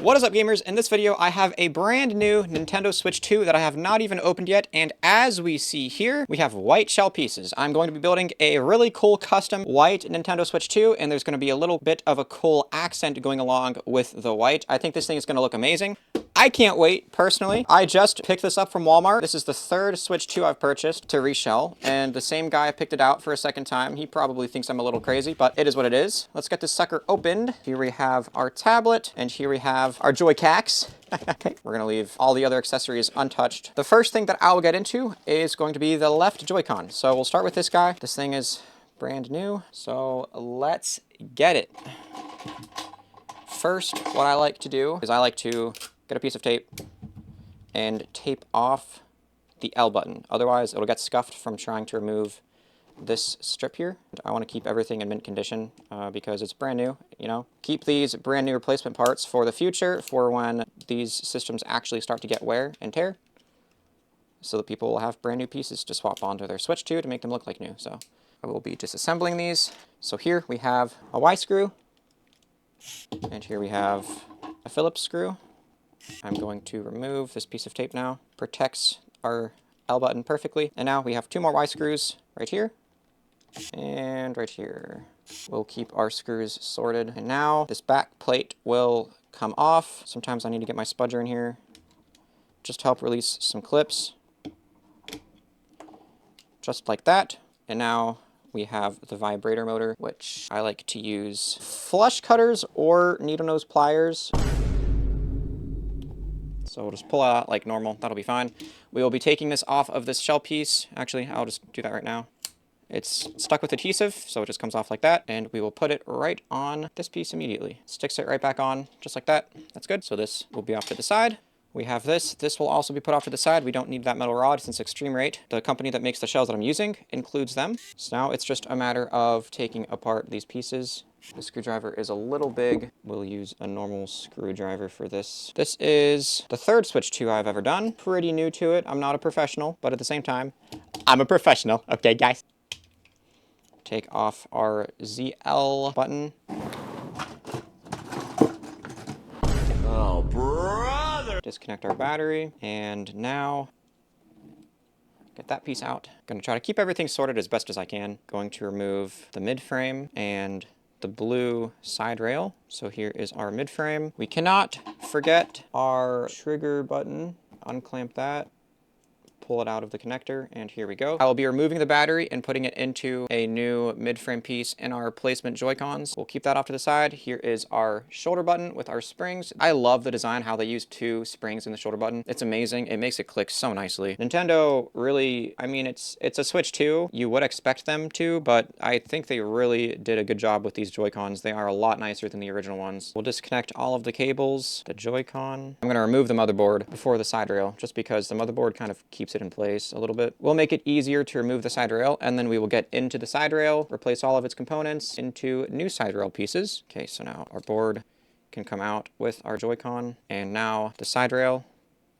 What is up, gamers? In this video, I have a brand new Nintendo Switch 2 that I have not even opened yet, and as we see here, we have white shell pieces. I'm going to be building a really cool custom white Nintendo Switch 2, and there's going to be a little bit of a cool accent going along with the white. I think this thing is going to look amazing. I can't wait, personally. I just picked this up from Walmart. This is the third Switch 2 I've purchased to reshell, and the same guy picked it out for a second time. He probably thinks I'm a little crazy, but it is what it is. Let's get this sucker opened. Here we have our tablet, and here we have our Joy-Cacks. Okay, we're gonna leave all the other accessories untouched. The first thing that I'll get into is going to be the left Joy-Con. So we'll start with this guy. This thing is brand new, so let's get it. First, what I like to do is I like to get a piece of tape and tape off the L button. Otherwise, it'll get scuffed from trying to remove this strip here. I want to keep everything in mint condition because it's brand new, you know. Keep these brand new replacement parts for the future, for when these systems actually start to get wear and tear, so that people will have brand new pieces to swap onto their Switch 2 to make them look like new. So I will be disassembling these. So here we have a Y screw, and here we have a Phillips screw. I'm going to remove this piece of tape now. Protects our L button perfectly. And now we have two more Y screws right here and right here. We'll keep our screws sorted. And now this back plate will come off. Sometimes I need to get my spudger in here just to help release some clips. Just like that. And now we have the vibrator motor, which I like to use flush cutters or needle nose pliers. So we'll just pull it out like normal. That'll be fine. We will be taking this off of this shell piece. Actually, I'll just do that right now. It's stuck with adhesive, so it just comes off like that. And we will put it right on this piece immediately. Sticks it right back on, just like that. That's good. So this will be off to the side. We have this. This will also be put off to the side. We don't need that metal rod since eXtremerate, the company that makes the shells that I'm using, includes them. So now it's just a matter of taking apart these pieces. The screwdriver is a little big. We'll use a normal screwdriver for this. This is the third Switch 2 I've ever done. Pretty new to it. I'm not a professional, but at the same time, I'm a professional. Okay, guys. Take off our ZL button. Oh, brother! Disconnect our battery, and now get that piece out. Gonna try to keep everything sorted as best as I can. Going to remove the mid frame and the blue side rail. So here is our mid frame. We cannot forget our trigger button. Unclamp that. Pull it out of the connector, and here we go. I will be removing the battery and putting it into a new mid-frame piece in our replacement Joy-Cons. We'll keep that off to the side. Here is our shoulder button with our springs. I love the design, how they use two springs in the shoulder button. It's amazing. It makes it click so nicely. Nintendo really, I mean, it's a Switch 2. You would expect them to, but I think they really did a good job with these Joy-Cons. They are a lot nicer than the original ones. We'll disconnect all of the cables, the Joy-Con. I'm gonna remove the motherboard before the side rail, just because the motherboard kind of keeps it in place a little bit. We'll make it easier to remove the side rail, and then we will get into the side rail, replace all of its components into new side rail pieces. Okay, so now our board can come out with our Joy-Con, and now the side rail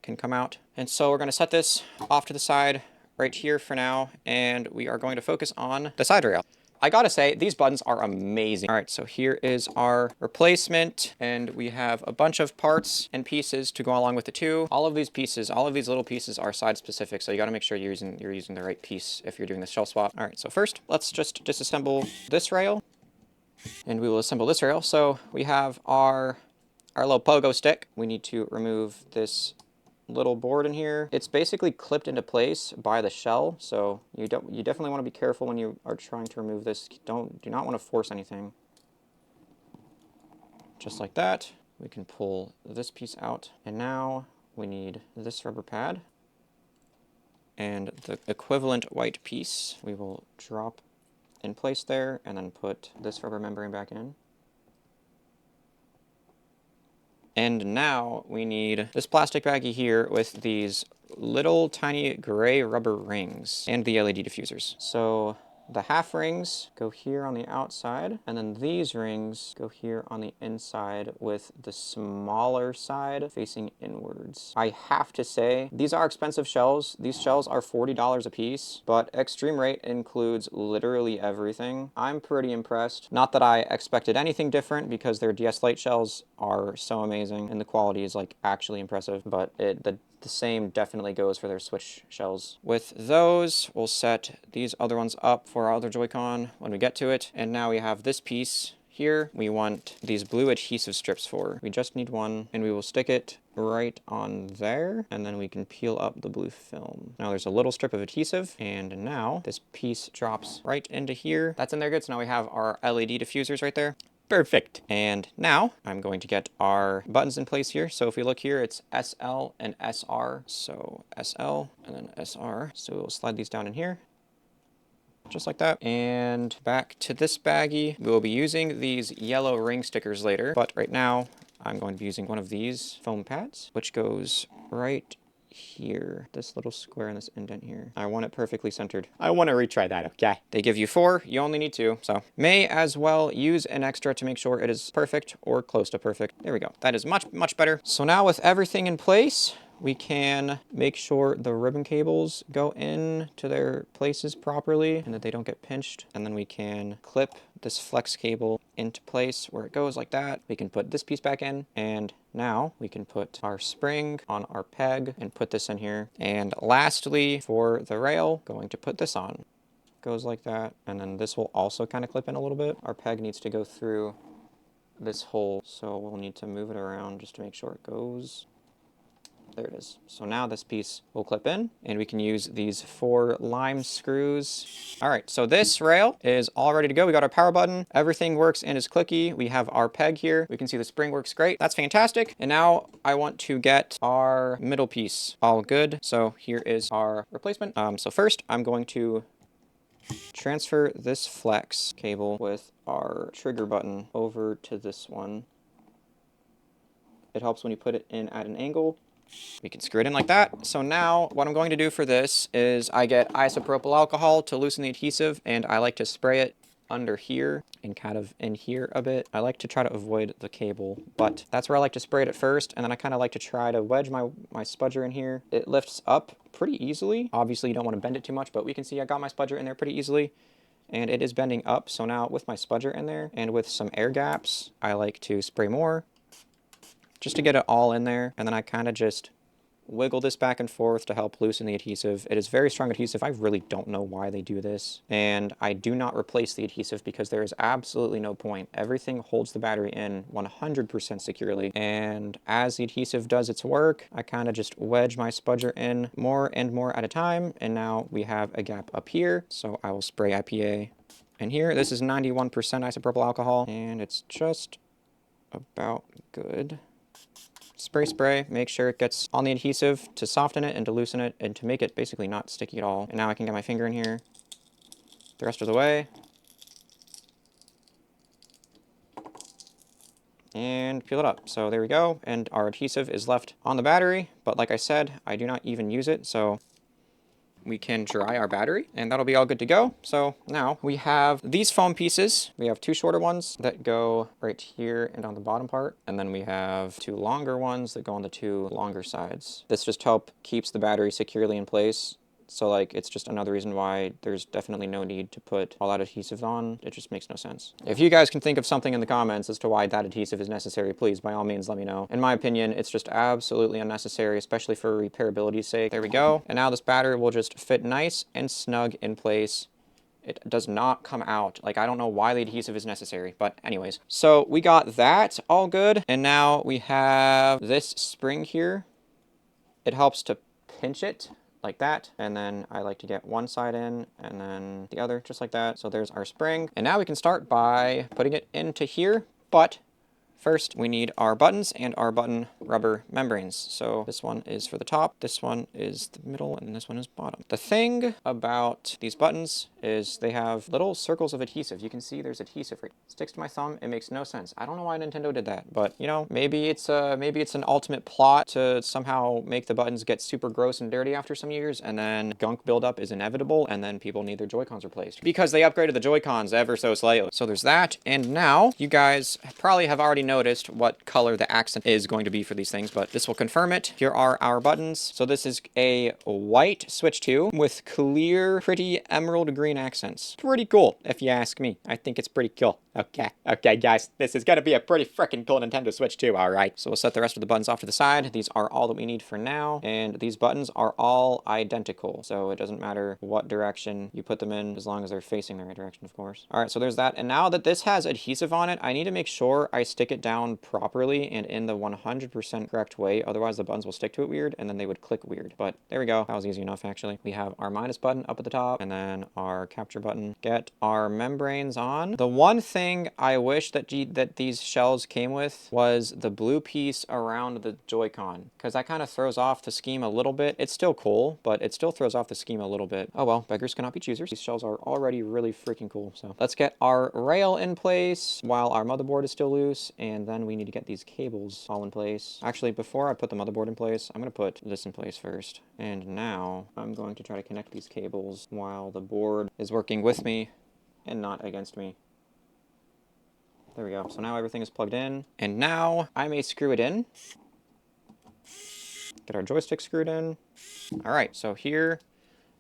can come out. And so we're going to set this off to the side right here for now, and we are going to focus on the side rail. I gotta say, these buttons are amazing. All right, so here is our replacement, and we have a bunch of parts and pieces to go along with the two. All of these pieces, all of these little pieces are side specific, so you gotta make sure you're using the right piece if you're doing the shell swap. All right, so first, let's just disassemble this rail, and we will assemble this rail. So we have our little pogo stick. We need to remove this little board in here. It's basically clipped into place by the shell, so you definitely want to be careful when you are trying to remove this. Do not want to force anything. Just like that. We can pull this piece out, and now we need this rubber pad and the equivalent white piece. We will drop in place there and then put this rubber membrane back in. And now we need this plastic baggie here with these little tiny gray rubber rings and the LED diffusers. So the half rings go here on the outside, and then these rings go here on the inside with the smaller side facing inwards. I have to say, these are expensive shells. These shells are $40 a piece, but eXtremerate includes literally everything. I'm pretty impressed. Not that I expected anything different, because their DS Lite shells are so amazing, and the quality is like actually impressive, but the same definitely goes for their Switch shells. With those, we'll set these other ones up for our other Joy-Con when we get to it. And now we have this piece here we want these blue adhesive strips for. We just need one, and we will stick it right on there, and then we can peel up the blue film. Now there's a little strip of adhesive, and now this piece drops right into here. That's in there good, so now we have our LED diffusers right there. Perfect. And now I'm going to get our buttons in place here. So if we look here, it's SL and SR. So SL and then SR. So we'll slide these down in here. Just like that. And back to this baggie. We will be using these yellow ring stickers later, but right now I'm going to be using one of these foam pads, which goes right here. This little square in this indent here. I want it perfectly centered. I want to retry that, okay? They give you 4, you only need 2, so may as well use an extra to make sure it is perfect or close to perfect. There we go. That is much, much better. So now with everything in place, we can make sure the ribbon cables go in to their places properly and that they don't get pinched. And then we can clip this flex cable into place where it goes like that. We can put this piece back in, and now we can put our spring on our peg and put this in here. And lastly, for the rail, going to put this on. Goes like that, and then this will also kind of clip in a little bit. Our peg needs to go through this hole, so we'll need to move it around just to make sure it goes. There it is. So now this piece will clip in, and we can use these 4 lime screws. All right, so this rail is all ready to go. We got our power button. Everything works and is clicky. We have our peg here. We can see the spring works great. That's fantastic. And now I want to get our middle piece all good. So here is our replacement. So first, I'm going to transfer this flex cable with our trigger button over to this one. It helps when you put it in at an angle. We can screw it in like that. So now what I'm going to do for this is I get isopropyl alcohol to loosen the adhesive, and I like to spray it under here and kind of in here a bit. I like to try to avoid the cable, but that's where I like to spray it at first, and then I kind of like to try to wedge my spudger in here. It lifts up pretty easily. Obviously you don't want to bend it too much, but we can see I got my spudger in there pretty easily, and it is bending up. So now with my spudger in there and with some air gaps, I like to spray more just to get it all in there, and then I kind of just wiggle this back and forth to help loosen the adhesive. It is very strong adhesive. I really don't know why they do this, and I do not replace the adhesive because there is absolutely no point. Everything holds the battery in 100% securely, and as the adhesive does its work, I kind of just wedge my spudger in more and more at a time, and now we have a gap up here, so I will spray IPA in here. This is 91% isopropyl alcohol, and it's just about good. Spray, make sure it gets on the adhesive to soften it and to loosen it and to make it basically not sticky at all. And now I can get my finger in here the rest of the way. And peel it up. So there we go. And our adhesive is left on the battery. But like I said, I do not even use it. So we can dry our battery, and that'll be all good to go. So now we have these foam pieces. We have 2 shorter ones that go right here and on the bottom part, and then we have 2 longer ones that go on the 2 longer sides. This just keeps the battery securely in place. So like, it's just another reason why there's definitely no need to put all that adhesive on. It just makes no sense. If you guys can think of something in the comments as to why that adhesive is necessary, please, by all means, let me know. In my opinion, it's just absolutely unnecessary, especially for repairability's sake. There we go. And now this battery will just fit nice and snug in place. It does not come out. Like, I don't know why the adhesive is necessary, but anyways. So we got that all good. And now we have this spring here. It helps to pinch it like that, and then I like to get one side in and then the other just like that. So there's our spring, and now we can start by putting it into here, but first we need our buttons and our button rubber membranes. So this one is for the top, this one is the middle, and this one is bottom. The thing about these buttons is they have little circles of adhesive. You can see there's adhesive right. Sticks to my thumb. It makes no sense. I don't know why Nintendo did that, but you know, maybe it's an ultimate plot to somehow make the buttons get super gross and dirty after some years, and then gunk buildup is inevitable, and then people need their Joy-Cons replaced because they upgraded the Joy-Cons ever so slightly. So there's that, and now you guys probably have already noticed what color the accent is going to be for these things, but this will confirm it. Here are our buttons. So this is a white Switch 2 with clear, pretty emerald green accents. Pretty cool, if you ask me. I think it's pretty cool. Okay, guys, this is gonna be a pretty freaking cool Nintendo Switch too, all right? So we'll set the rest of the buttons off to the side. These are all that we need for now, and these buttons are all identical, so it doesn't matter what direction you put them in, as long as they're facing the right direction, of course. All right, so there's that, and now that this has adhesive on it, I need to make sure I stick it down properly and in the 100% correct way, otherwise the buttons will stick to it weird, and then they would click weird. But there we go, that was easy enough, actually. We have our minus button up at the top, and then our capture button. Get our membranes on. The one thing I wish that these shells came with was the blue piece around the Joy-Con, because that kind of throws off the scheme a little bit. It's still cool, but it still throws off the scheme a little bit. Oh well, beggars cannot be choosers. These shells are already really freaking cool. So let's get our rail in place while our motherboard is still loose, and then we need to get these cables all in place. Actually, before I put the motherboard in place, I'm going to put this in place first. And now I'm going to try to connect these cables while the board is working with me and not against me. There we go. So now everything is plugged in. And now I may screw it in. Get our joystick screwed in. All right, so here,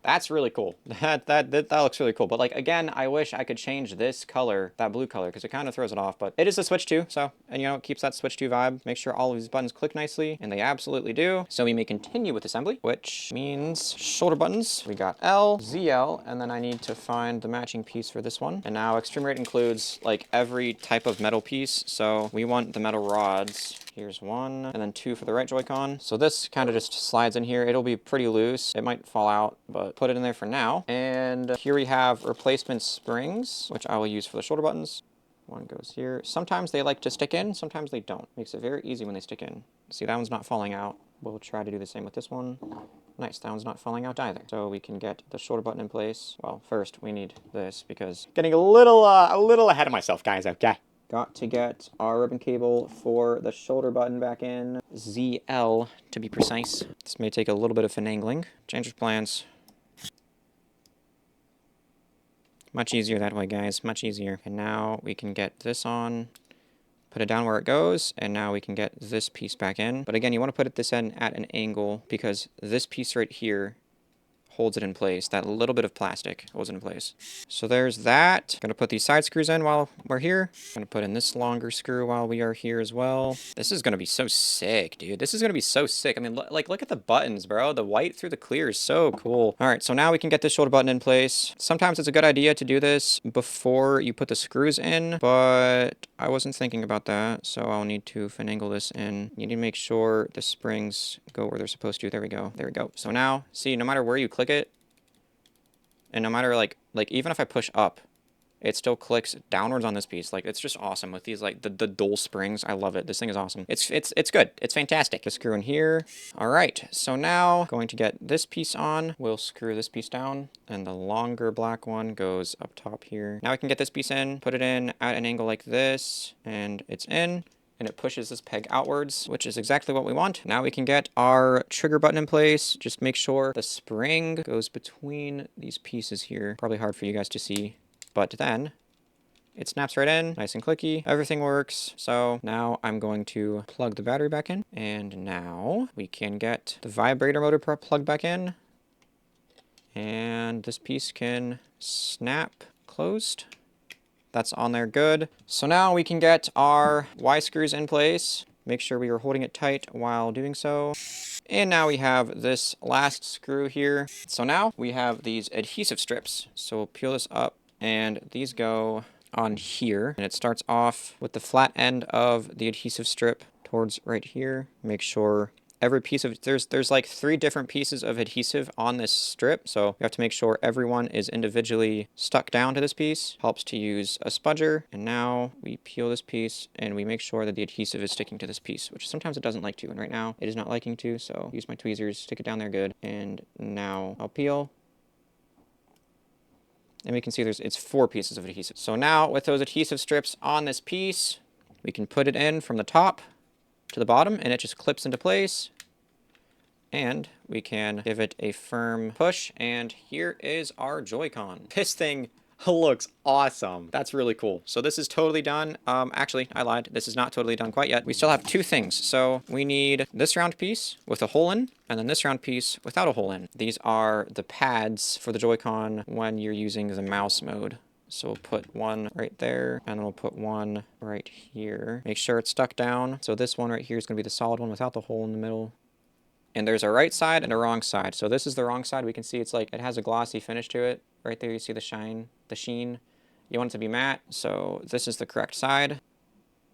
that's really cool. That looks really cool. But like, again, I wish I could change this color, that blue color, because it kind of throws it off. But it is a Switch 2, so, and you know, it keeps that Switch 2 vibe. Make sure all of these buttons click nicely, and they absolutely do. So we may continue with assembly, which means shoulder buttons. We got L, ZL, and then I need to find the matching piece for this one. And now eXtremerate includes like every type of metal piece. So we want the metal rods. Here's one, and then two for the right Joy-Con. So this kind of just slides in here. It'll be pretty loose. It might fall out, but put it in there for now. And here we have replacement springs, which I will use for the shoulder buttons. One goes here. Sometimes they like to stick in, sometimes they don't. Makes it very easy when they stick in. See, that one's not falling out. We'll try to do the same with this one. Nice, that one's not falling out either. So we can get the shoulder button in place. Well, first we need this because getting a little ahead of myself, guys, okay? Got to get our ribbon cable for the shoulder button back in. ZL, to be precise. This may take a little bit of finagling. Change of plans. Much easier that way, guys. Much easier. And now we can get this on. Put it down where it goes, and now we can get this piece back in. But again, you want to put it this end at an angle because this piece right here holds it in place. That little bit of plastic holds it in place. So there's that. Gonna put these side screws in while we're here. Gonna put in this longer screw while we are here as well. This is gonna be so sick, dude. This is gonna be so sick. I mean, like, look at the buttons, bro. The white through the clear is so cool. All right, so now we can get this shoulder button in place. Sometimes it's a good idea to do this before you put the screws in, but I wasn't thinking about that, so I'll need to finagle this in. You need to make sure the springs go where they're supposed to. There we go. There we go. So now, see, no matter where you click it, and no matter like even if I push up, it still clicks downwards on this piece. Like, it's just awesome with these, like, the dual springs. I love it. This thing is awesome. It's good. It's fantastic. The screw in here. All right, so now going to get this piece on. We'll screw this piece down, and the longer black one goes up top here. Now I can get this piece in, put it in at an angle like this, and it's in. And it pushes this peg outwards, which is exactly what we want. Now we can get our trigger button in place. Just make sure the spring goes between these pieces here. Probably hard for you guys to see, but then it snaps right in, nice and clicky. Everything works. So now I'm going to plug the battery back in. And now we can get the vibrator motor plugged back in. And this piece can snap closed. That's on there good. So now we can get our Y screws in place. Make sure we are holding it tight while doing so. And now we have this last screw here. So now we have these adhesive strips. So we'll peel this up, and these go on here. And it starts off with the flat end of the adhesive strip towards right here. Make sure every piece of, there's like 3 different pieces of adhesive on this strip, so you have to make sure everyone is individually stuck down to this piece. Helps to use a spudger. And now we peel this piece and we make sure that the adhesive is sticking to this piece, which sometimes it doesn't like to, and right now it is not liking to, so use my tweezers, stick it down there good. And now I'll peel. And we can see it's 4 pieces of adhesive. So now with those adhesive strips on this piece, we can put it in from the top to the bottom, and it just clips into place. And we can give it a firm push, and here is our Joy-Con. This thing looks awesome. That's really cool. So this is totally done. Actually, I lied. This is not totally done quite yet. We still have 2 things. So we need this round piece with a hole in, and then this round piece without a hole in. These are the pads for the Joy-Con when you're using the mouse mode. So we'll put one right there, and then we'll put one right here. Make sure it's stuck down. So this one right here is going to be the solid one without the hole in the middle. And there's a right side and a wrong side. So this is the wrong side. We can see it's like, it has a glossy finish to it. Right there you see the shine, the sheen. You want it to be matte, so this is the correct side.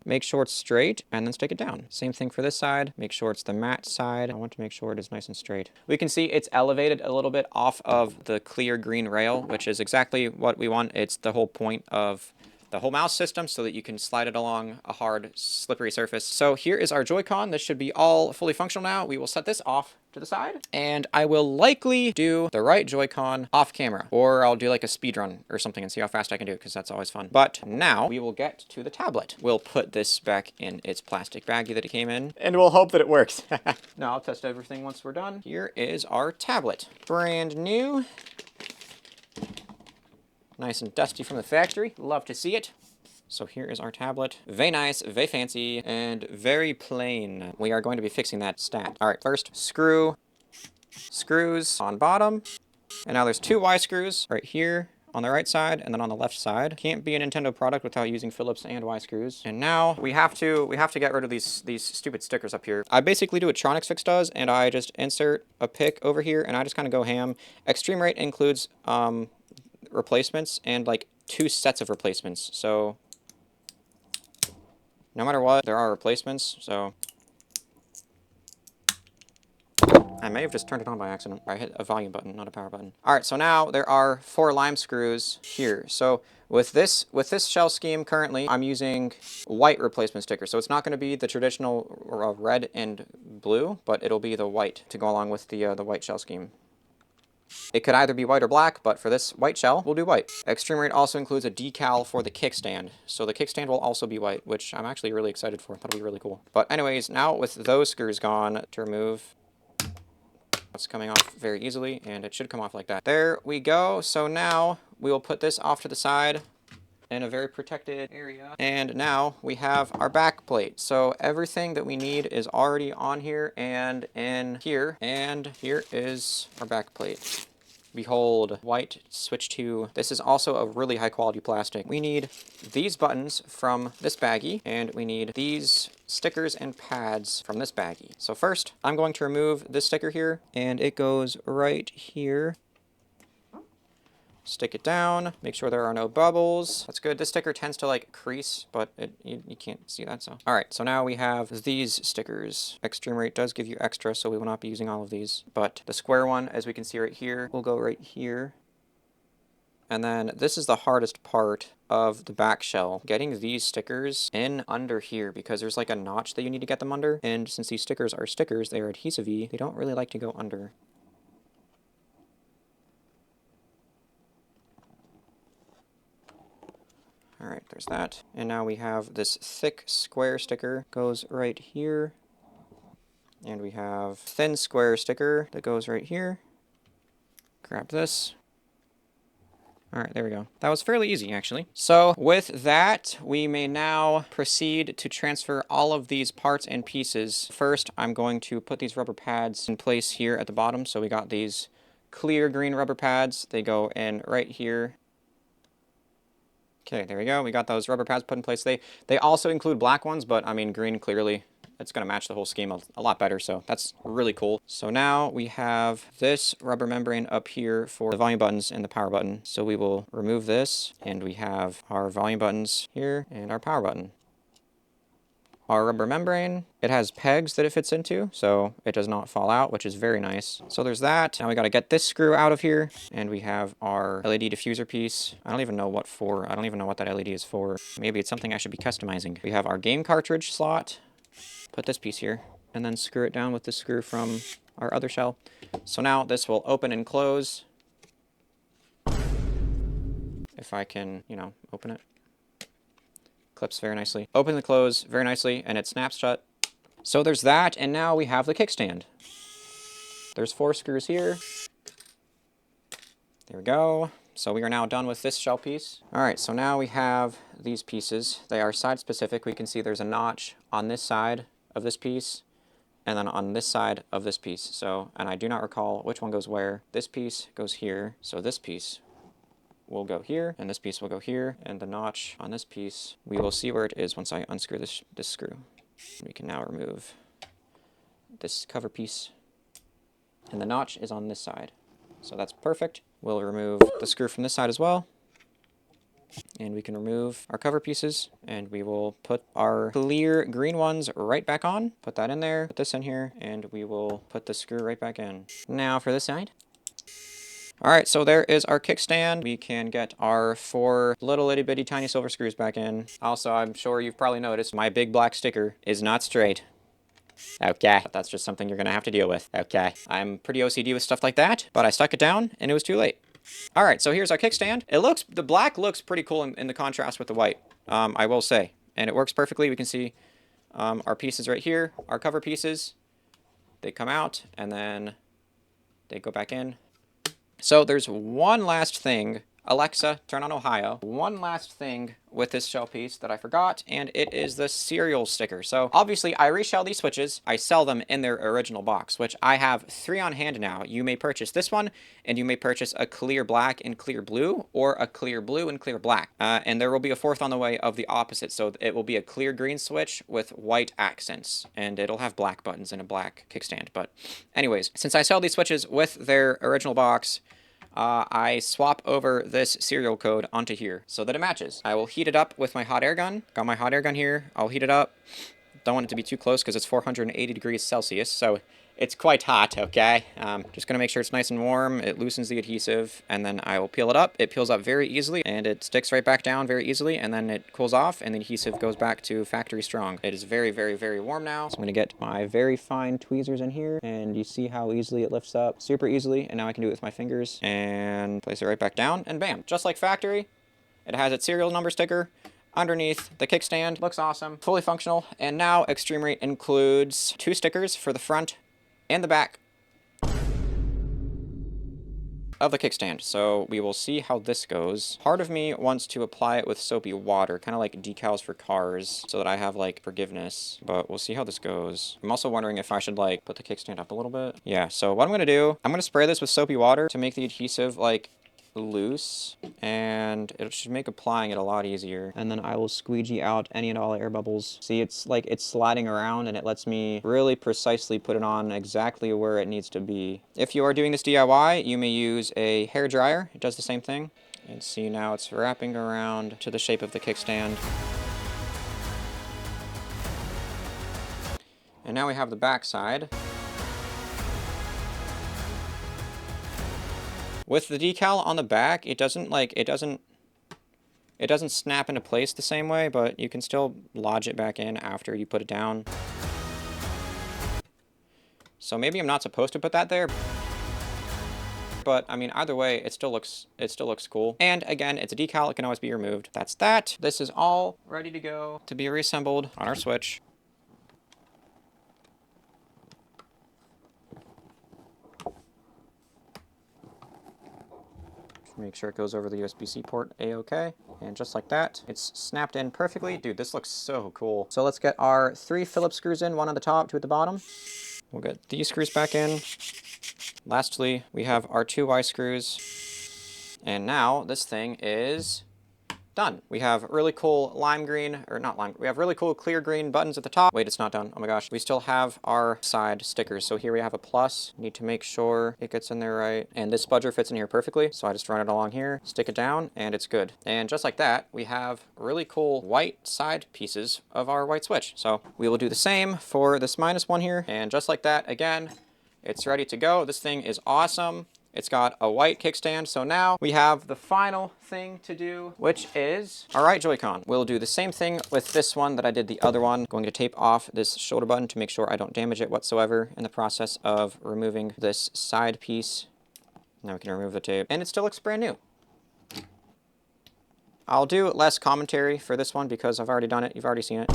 Make sure it's straight, and then stick it down. Same thing for this side. Make sure it's the matte side. I want to make sure it is nice and straight. We can see it's elevated a little bit off of the clear green rail, which is exactly what we want. It's the whole point of the whole mouse system, so that you can slide it along a hard, slippery surface. So here is our Joy-Con. This should be all fully functional now. We will set this off to the side, and I will likely do the right Joy-Con off camera, or I'll do like a speed run or something and see how fast I can do it, because that's always fun. But now we will get to the tablet. We'll put this back in its plastic baggie that it came in, and we'll hope that it works. Now I'll test everything once we're done. Here is our tablet. Brand new. Nice and dusty from the factory. Love to see it. So here is our tablet. Very nice, very fancy, and very plain. We are going to be fixing that stat. All right, first, screws on bottom. And now there's two Y screws right here on the right side and then on the left side. Can't be a Nintendo product without using Phillips and Y screws. And now we have to get rid of these stupid stickers up here. I basically do what Tronics Fix does, and I just insert a pick over here, and I just kind of go ham. eXtremerate includes replacements and like 2 sets of replacements, so no matter what there are replacements. So I may have just turned it on by accident. I hit a volume button, not a power button. All right, so now there are 4 lime screws here. So with this shell scheme currently, I'm using white replacement stickers. So it's not going to be the traditional red and blue, but it'll be the white to go along with the white shell scheme. It could either be white or black, but for this white shell, we'll do white. eXtremerate also includes a decal for the kickstand. So the kickstand will also be white, which I'm actually really excited for. That'll be really cool. But anyways, now with those screws gone, to remove, it's coming off very easily, and it should come off like that. There we go. So now we will put this off to the side in a very protected area. And now we have our back plate. So everything that we need is already on here and in here. And here is our back plate. Behold, white switch to. This is also a really high quality plastic. We need these buttons from this baggie, and we need these stickers and pads from this baggie. So first, I'm going to remove this sticker here, and it goes right here. Stick it down, make sure there are no bubbles. That's good. This sticker tends to like crease, but you can't see that, so. All right, so now we have these stickers. eXtremerate does give you extra, so we will not be using all of these. But the square one, as we can see right here, will go right here. And then this is the hardest part of the back shell, getting these stickers in under here, because there's like a notch that you need to get them under. And since these stickers are stickers, they are adhesive-y, they don't really like to go under. All right, there's that. And now we have this thick square sticker goes right here. And we have thin square sticker that goes right here. Grab this. All right, there we go. That was fairly easy, actually. So with that, we may now proceed to transfer all of these parts and pieces. First, I'm going to put these rubber pads in place here at the bottom. So we got these clear green rubber pads. They go in right here. Okay, there we go. We got those rubber pads put in place. They also include black ones, but I mean, green clearly, it's going to match the whole scheme a lot better, so that's really cool. So now we have this rubber membrane up here for the volume buttons and the power button. So we will remove this, and we have our volume buttons here and our power button. Our rubber membrane, it has pegs that it fits into, so it does not fall out, which is very nice. So there's that. Now we got to get this screw out of here, and we have our LED diffuser piece. I don't even know what for. I don't even know what that LED is for. Maybe it's something I should be customizing. We have our game cartridge slot. Put this piece here, and then screw it down with the screw from our other shell. So now this will open and close. If I can, you know, open it. Clips very nicely. Open and close very nicely, and it snaps shut. So there's that, and now we have the kickstand. There's 4 screws here. There we go. So we are now done with this shell piece. All right, so now we have these pieces. They are side specific. We can see there's a notch on this side of this piece, and then on this side of this piece. So, and I do not recall which one goes where. This piece goes here, so this piece will go here, and this piece will go here, and the notch on this piece, we will see where it is once I unscrew this screw. We can now remove this cover piece, and the notch is on this side. So that's perfect. We'll remove the screw from this side as well. And we can remove our cover pieces, and we will put our clear green ones right back on. Put that in there, put this in here, and we will put the screw right back in. Now for this side. All right, so there is our kickstand. We can get our 4 little itty bitty tiny silver screws back in. Also, I'm sure you've probably noticed my big black sticker is not straight. Okay, that's just something you're gonna have to deal with. Okay, I'm pretty OCD with stuff like that, but I stuck it down and it was too late. All right, so here's our kickstand. The black looks pretty cool in the contrast with the white, I will say. And it works perfectly. We can see our pieces right here, our cover pieces. They come out and then they go back in. So there's one last thing. Alexa, turn on Ohio. One last thing with this shell piece that I forgot, and it is the serial sticker. So obviously I reshell these switches. I sell them in their original box, which I have 3 on hand now. You may purchase this one, and you may purchase a clear black and clear blue, or a clear blue and clear black. And there will be a 4th on the way of the opposite. So it will be a clear green switch with white accents, and it'll have black buttons and a black kickstand. But anyways, since I sell these switches with their original box, I swap over this serial code onto here so that it matches. I will heat it up with my hot air gun. Got my hot air gun here. I'll heat it up. Don't want it to be too close because it's 480 degrees Celsius, so it's quite hot, okay? Just gonna make sure it's nice and warm. It loosens the adhesive, and then I will peel it up. It peels up very easily, and it sticks right back down very easily, and then it cools off, and the adhesive goes back to factory strong. It is very, very, very warm now. So I'm gonna get my very fine tweezers in here, and you see how easily it lifts up, super easily, and now I can do it with my fingers, and place it right back down, and bam, just like factory. It has its serial number sticker underneath the kickstand. Looks awesome, fully functional, and now eXtremerate includes 2 stickers for the front and the back of the kickstand. So we will see how this goes. Part of me wants to apply it with soapy water, kind of like decals for cars, so that I have like forgiveness, but we'll see how this goes. I'm also wondering if I should like put the kickstand up a little bit. Yeah, so what I'm gonna do, I'm gonna spray this with soapy water to make the adhesive like loose, and it should make applying it a lot easier. And then I will squeegee out any and all air bubbles. See, it's like it's sliding around, and it lets me really precisely put it on exactly where it needs to be. If you are doing this DIY, you may use a hair dryer. It does the same thing. And see, now it's wrapping around to the shape of the kickstand. And now we have the back side. With the decal on the back, it doesn't snap into place the same way, but you can still lodge it back in after you put it down. So maybe I'm not supposed to put that there, but I mean, either way, it still looks cool. And again, it's a decal, it can always be removed. That's that. This is all ready to go to be reassembled on our switch. Make sure it goes over the USB-C port A-OK. And just like that, it's snapped in perfectly. Dude, this looks so cool. So let's get our 3 Phillips screws in, 1 on the top, 2 at the bottom. We'll get these screws back in. Lastly, we have our 2 Y screws. And now this thing is done. We have really cool lime green, or not lime, we have really cool clear green buttons at the top. Wait, it's not done. Oh my gosh. We still have our side stickers. So here we have a plus. Need to make sure it gets in there right. And this spudger fits in here perfectly. So I just run it along here, stick it down, and it's good. And just like that, we have really cool white side pieces of our white switch. So we will do the same for this -1 here. And just like that, again, it's ready to go. This thing is awesome. It's got a white kickstand, so now we have the final thing to do, which is our right Joy-Con. We'll do the same thing with this one that I did the other one. Going to tape off this shoulder button to make sure I don't damage it whatsoever in the process of removing this side piece. Now we can remove the tape, and it still looks brand new. I'll do less commentary for this one because I've already done it. You've already seen it.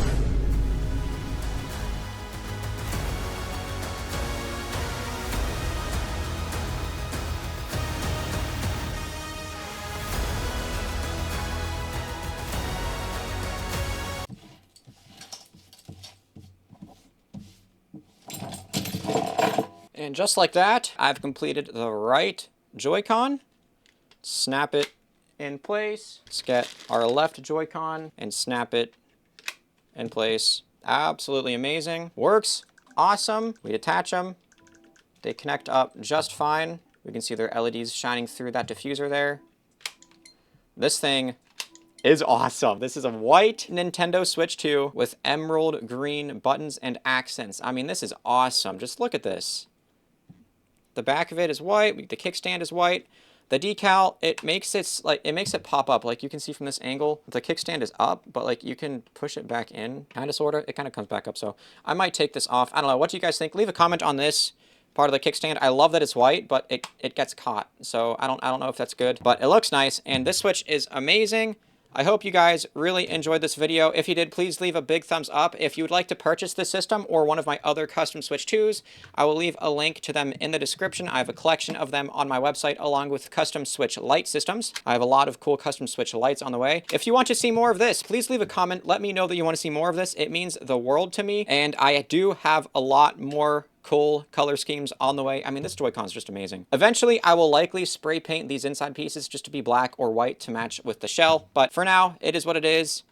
And just like that, I've completed the right Joy-Con. Snap it in place. Let's get our left Joy-Con and snap it in place. Absolutely amazing. Works awesome. We attach them. They connect up just fine. We can see their LEDs shining through that diffuser there. This thing is awesome. This is a white Nintendo Switch 2 with emerald green buttons and accents. I mean, this is awesome. Just look at this. The back of it is white. The kickstand is white. The decal, it makes it pop up. Like you can see from this angle, the kickstand is up, but like you can push it back in, kind of, sort of. It kind of comes back up. So I might take this off. I don't know. What do you guys think? Leave a comment on this part of the kickstand. I love that it's white, but it gets caught. So I don't know if that's good, but it looks nice. And this Switch is amazing. I hope you guys really enjoyed this video. If you did, please leave a big thumbs up. If you would like to purchase this system or one of my other custom Switch 2s, I will leave a link to them in the description. I have a collection of them on my website along with custom Switch Lite systems. I have a lot of cool custom Switch Lites on the way. If you want to see more of this, please leave a comment. Let me know that you want to see more of this. It means the world to me, and I do have a lot more cool color schemes on the way. I mean, this Joy-Con is just amazing. Eventually, I will likely spray paint these inside pieces just to be black or white to match with the shell. But for now, it is what it is.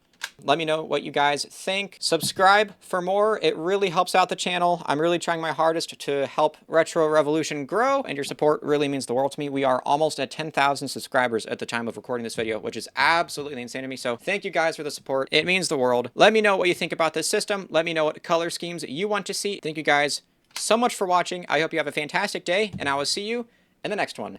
Let me know what you guys think. Subscribe for more. It really helps out the channel. I'm really trying my hardest to help Retro Revolution grow, and your support really means the world to me. We are almost at 10,000 subscribers at the time of recording this video, which is absolutely insane to me. So thank you guys for the support. It means the world. Let me know what you think about this system. Let me know what color schemes you want to see. Thank you guys so much for watching. I hope you have a fantastic day, and I will see you in the next one.